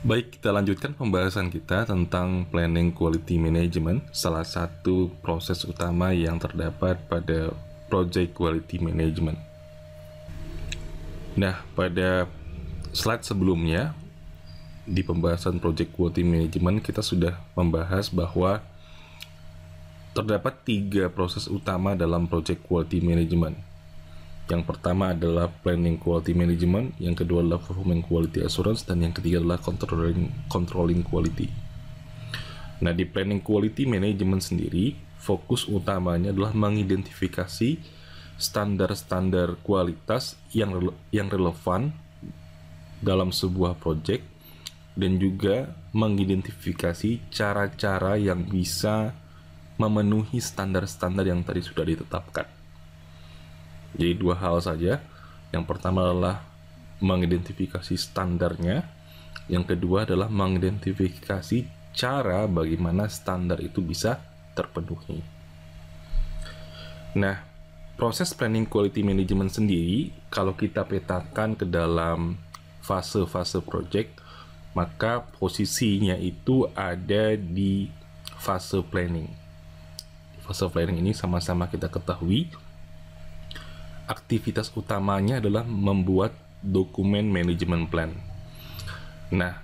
Baik, kita lanjutkan pembahasan kita tentang planning quality management, salah satu proses utama yang terdapat pada project quality management. Nah, pada slide sebelumnya, di pembahasan project quality management, kita sudah membahas bahwa terdapat 3 proses utama dalam project quality management. Yang pertama adalah planning quality management, yang kedua adalah performance quality assurance, dan yang ketiga adalah controlling quality. Nah, di planning quality management sendiri, fokus utamanya adalah mengidentifikasi standar-standar kualitas yang relevan dalam sebuah project, dan juga mengidentifikasi cara-cara yang bisa memenuhi standar-standar yang tadi sudah ditetapkan. Jadi 2 hal saja. Yang pertama adalah mengidentifikasi standarnya, yang kedua adalah mengidentifikasi cara bagaimana standar itu bisa terpenuhi. Nah, proses planning quality management sendiri, kalau kita petakan ke dalam fase-fase project, maka posisinya itu ada di fase planning. Di fase planning ini sama-sama kita ketahui, aktivitas utamanya adalah membuat dokumen manajemen plan. Nah,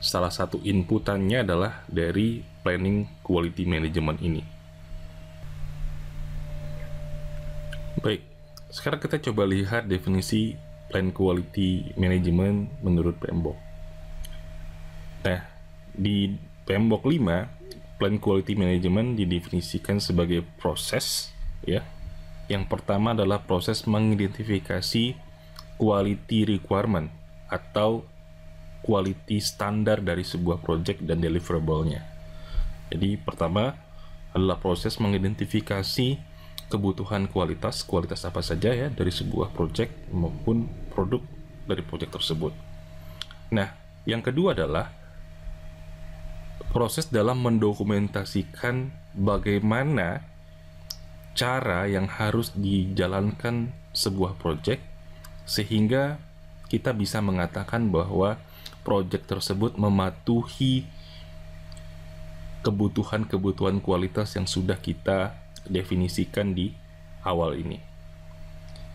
salah satu inputannya adalah dari planning quality management ini. Baik, sekarang kita coba lihat definisi plan quality management menurut PMBOK. Nah, di PMBOK 5, plan quality management didefinisikan sebagai proses, ya. Yang pertama adalah proses mengidentifikasi quality requirement atau quality standar dari sebuah project dan deliverable-nya. Jadi pertama adalah proses mengidentifikasi kebutuhan kualitas apa saja ya dari sebuah project maupun produk dari project tersebut. Nah, yang kedua adalah proses dalam mendokumentasikan bagaimana cara yang harus dijalankan sebuah project sehingga kita bisa mengatakan bahwa project tersebut mematuhi kebutuhan-kebutuhan kualitas yang sudah kita definisikan di awal ini.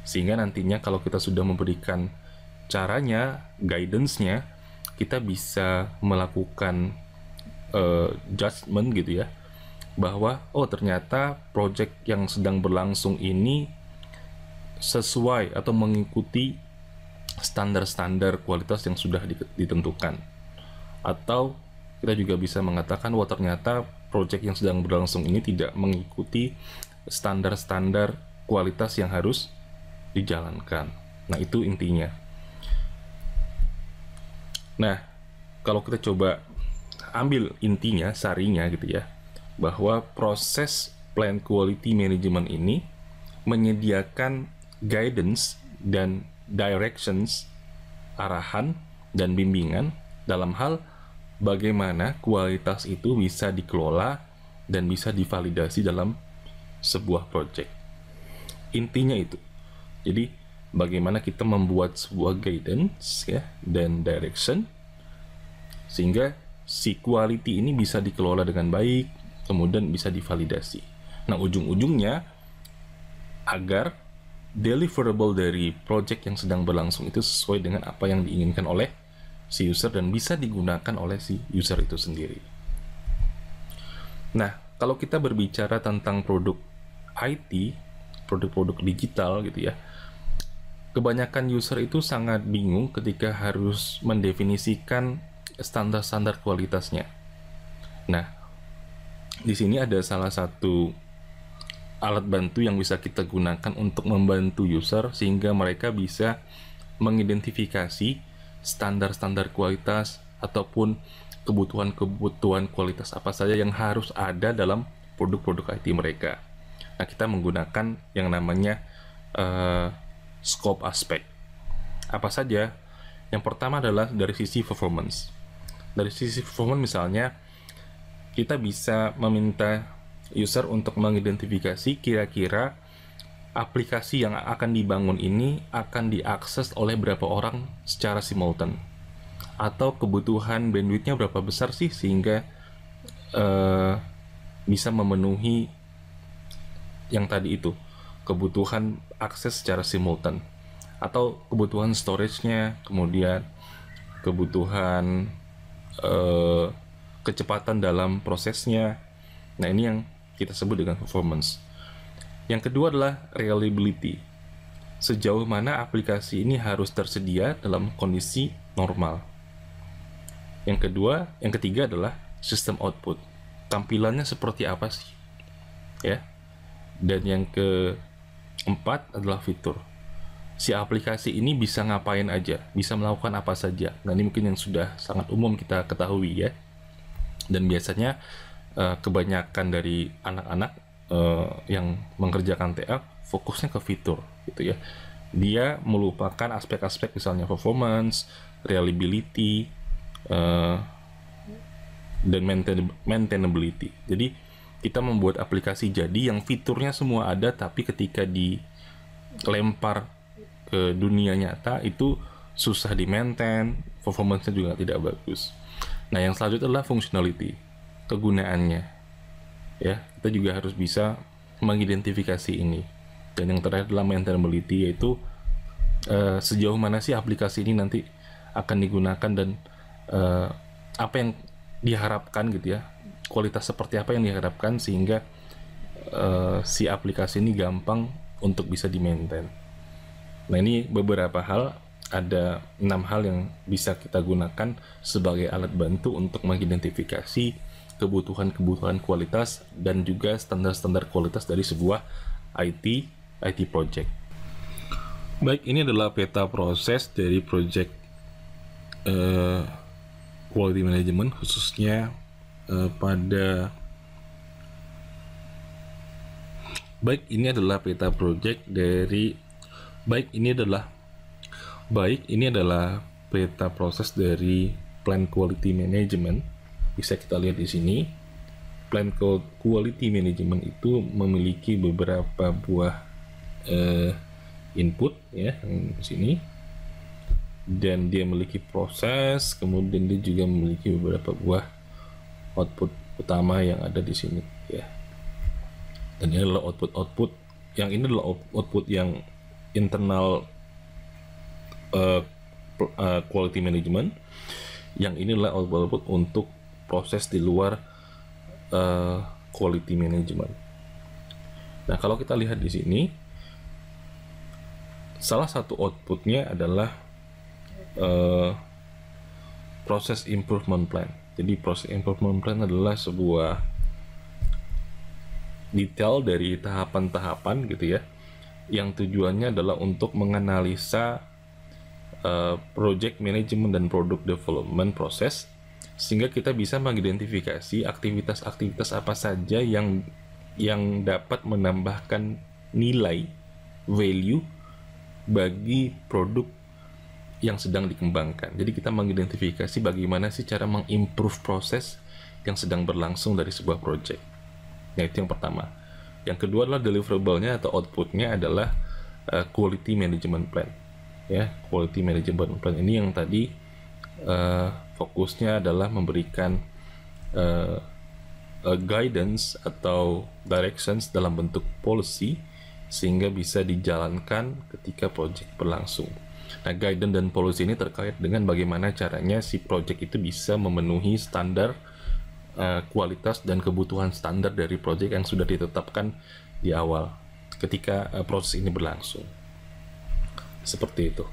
Sehingga nantinya kalau kita sudah memberikan caranya, guidance-nya, kita bisa melakukan judgment gitu ya, bahwa oh ternyata project yang sedang berlangsung ini sesuai atau mengikuti standar-standar kualitas yang sudah ditentukan. Atau kita juga bisa mengatakan wah ternyata project yang sedang berlangsung ini tidak mengikuti standar-standar kualitas yang harus dijalankan. Nah, itu intinya. Nah, kalau kita coba ambil intinya, sarinya gitu ya, bahwa proses plan quality management ini menyediakan guidance dan directions, arahan dan bimbingan dalam hal bagaimana kualitas itu bisa dikelola dan bisa divalidasi dalam sebuah project. Intinya itu. Jadi bagaimana kita membuat sebuah guidance ya dan direction sehingga si quality ini bisa dikelola dengan baik, kemudian bisa divalidasi. Nah, ujung-ujungnya agar deliverable dari project yang sedang berlangsung itu sesuai dengan apa yang diinginkan oleh si user dan bisa digunakan oleh si user itu sendiri. Nah, kalau kita berbicara tentang produk IT, produk-produk digital gitu ya, kebanyakan user itu sangat bingung ketika harus mendefinisikan standar-standar kualitasnya. Nah, di sini ada salah satu alat bantu yang bisa kita gunakan untuk membantu user sehingga mereka bisa mengidentifikasi standar-standar kualitas ataupun kebutuhan-kebutuhan kualitas apa saja yang harus ada dalam produk-produk IT mereka. Nah, kita menggunakan yang namanya scope aspect. Apa saja? Yang pertama adalah dari sisi performance. Dari sisi performance misalnya, kita bisa meminta user untuk mengidentifikasi kira-kira aplikasi yang akan dibangun ini akan diakses oleh berapa orang secara simultan. atau kebutuhan bandwidthnya berapa besar sih sehingga bisa memenuhi yang tadi itu, kebutuhan akses secara simultan, atau kebutuhan storage-nya, kemudian kebutuhan kecepatan dalam prosesnya. Nah, ini yang kita sebut dengan performance. Yang kedua adalah reliability. Sejauh mana aplikasi ini harus tersedia dalam kondisi normal. Yang ketiga adalah system output. Tampilannya seperti apa sih? Ya. Dan yang keempat adalah fitur. Si aplikasi ini bisa ngapain aja, bisa melakukan apa saja. Nah, ini mungkin yang sudah sangat umum kita ketahui ya. Dan biasanya kebanyakan dari anak-anak yang mengerjakan TA fokusnya ke fitur gitu ya. Dia melupakan aspek-aspek misalnya performance, reliability, dan maintainability. Jadi kita membuat aplikasi jadi yang fiturnya semua ada, tapi ketika dilempar ke dunia nyata itu susah di maintain, performance-nya juga tidak bagus. Nah, yang selanjutnya adalah functionality, kegunaannya. Ya, kita juga harus bisa mengidentifikasi ini. Dan yang terakhir adalah maintainability, yaitu sejauh mana sih aplikasi ini nanti akan digunakan dan apa yang diharapkan gitu ya, kualitas seperti apa yang diharapkan sehingga si aplikasi ini gampang untuk bisa di-maintain. Nah, ini beberapa hal, ada 6 hal yang bisa kita gunakan sebagai alat bantu untuk mengidentifikasi kebutuhan-kebutuhan kualitas dan juga standar-standar kualitas dari sebuah IT project. Baik, ini adalah peta proses dari project quality management, khususnya ini adalah peta project dari peta proses dari plan quality management. Bisa kita lihat di sini. Plan quality management itu memiliki beberapa buah input ya, yang di sini. Dan dia memiliki proses, kemudian dia juga memiliki beberapa buah output utama yang ada di sini ya. Dan ini adalah output yang ini adalah output yang internal quality management. Yang ini adalah output untuk proses di luar quality management. Nah, kalau kita lihat di sini, salah satu outputnya adalah proses improvement plan. Jadi proses improvement plan adalah sebuah detail dari tahapan-tahapan gitu ya, yang tujuannya adalah untuk menganalisa project management dan product development proses, sehingga kita bisa mengidentifikasi aktivitas-aktivitas apa saja yang dapat menambahkan nilai value bagi produk yang sedang dikembangkan. Jadi kita mengidentifikasi bagaimana sih cara mengimprove proses yang sedang berlangsung dari sebuah project. Nah, itu yang pertama. Yang kedua adalah deliverable-nya atau output-nya adalah quality management plan. Ya, quality management plan ini yang tadi fokusnya adalah memberikan guidance atau directions dalam bentuk policy sehingga bisa dijalankan ketika project berlangsung. Nah, guidance dan policy ini terkait dengan bagaimana caranya si project itu bisa memenuhi standar kualitas dan kebutuhan standar dari project yang sudah ditetapkan di awal ketika proses ini berlangsung. Seperti itu.